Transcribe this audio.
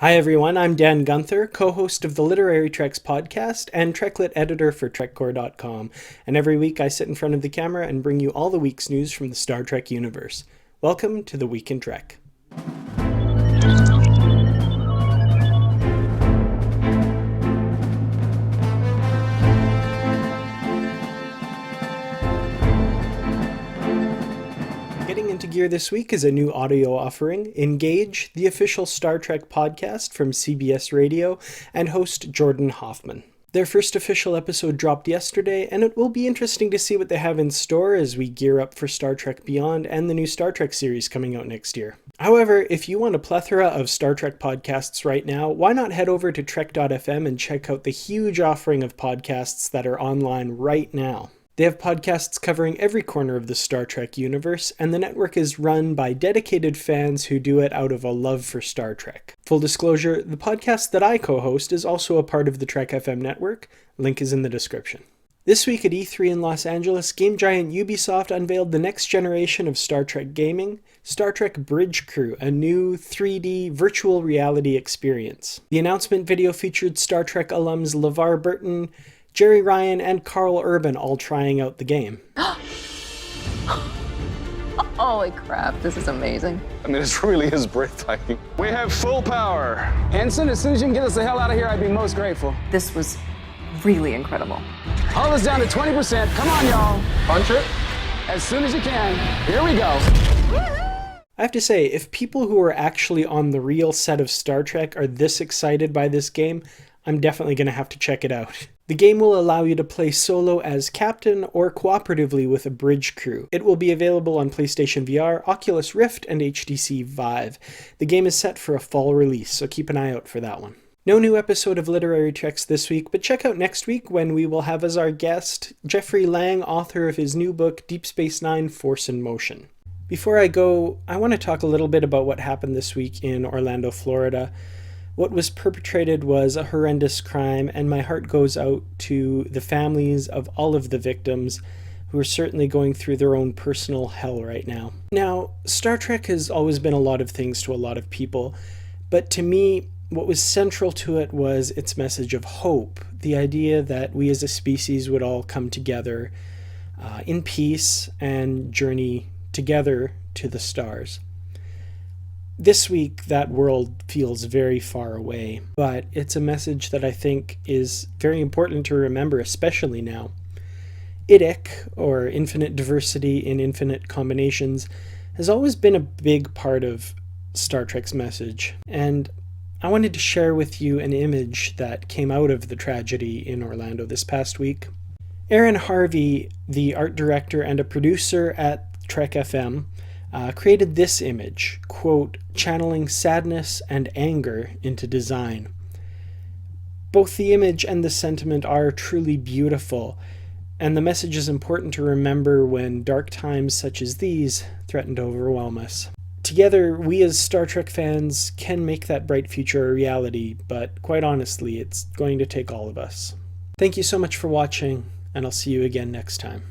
Hi everyone, I'm Dan Gunther, co-host of the Literary Treks podcast and Treklit editor for TrekCore.com, and every week I sit in front of the camera and bring you all the week's news from the Star Trek universe. Welcome to the Week in Trek. Getting into gear this week is a new audio offering, Engage, the official Star Trek podcast from CBS Radio, and host Jordan Hoffman. Their first official episode dropped yesterday, and it will be interesting to see what they have in store as we gear up for Star Trek Beyond and the new Star Trek series coming out next year. However, if you want a plethora of Star Trek podcasts right now, why not head over to Trek.fm and check out the huge offering of podcasts that are online right now. They have podcasts covering every corner of the Star Trek universe, and the network is run by dedicated fans who do it out of a love for Star Trek. Full disclosure, the podcast that I co-host is also a part of the Trek FM network. Link is in the description. This week at E3 in Los Angeles, game giant Ubisoft unveiled the next generation of Star Trek gaming, Star Trek Bridge Crew, a new 3D virtual reality experience. The announcement video featured Star Trek alums LeVar Burton, Jerry Ryan, and Carl Urban all trying out the game. Holy crap, this is amazing. I mean, it really is breathtaking. We have full power. Ensign, as soon as you can get us the hell out of here, I'd be most grateful. This was really incredible. All is down to 20%. Come on, y'all. Punch it. As soon as you can. Here we go. I have to say, if people who are actually on the real set of Star Trek are this excited by this game, I'm definitely going to have to check it out. The game will allow you to play solo as captain or cooperatively with a bridge crew. It will be available on PlayStation VR, Oculus Rift, and HTC Vive. The game is set for a fall release, so keep an eye out for that one. No new episode of Literary Treks this week, but check out next week when we will have as our guest Jeffrey Lang, author of his new book, Deep Space Nine: Force in Motion. Before I go, I want to talk a little bit about what happened this week in Orlando, Florida. What was perpetrated was a horrendous crime, and my heart goes out to the families of all of the victims who are certainly going through their own personal hell right now. Now, Star Trek has always been a lot of things to a lot of people, but to me, what was central to it was its message of hope, the idea that we as a species would all come together in peace and journey together to the stars. This week, that world feels very far away, but it's a message that I think is very important to remember, especially now. IDIC, or Infinite Diversity in Infinite Combinations, has always been a big part of Star Trek's message, and I wanted to share with you an image that came out of the tragedy in Orlando this past week. Aaron Harvey, the art director and a producer at Trek FM, created this image, quote, channeling sadness and anger into design. Both the image and the sentiment are truly beautiful, and the message is important to remember when dark times such as these threaten to overwhelm us. Together, we as Star Trek fans can make that bright future a reality, but quite honestly, it's going to take all of us. Thank you so much for watching, and I'll see you again next time.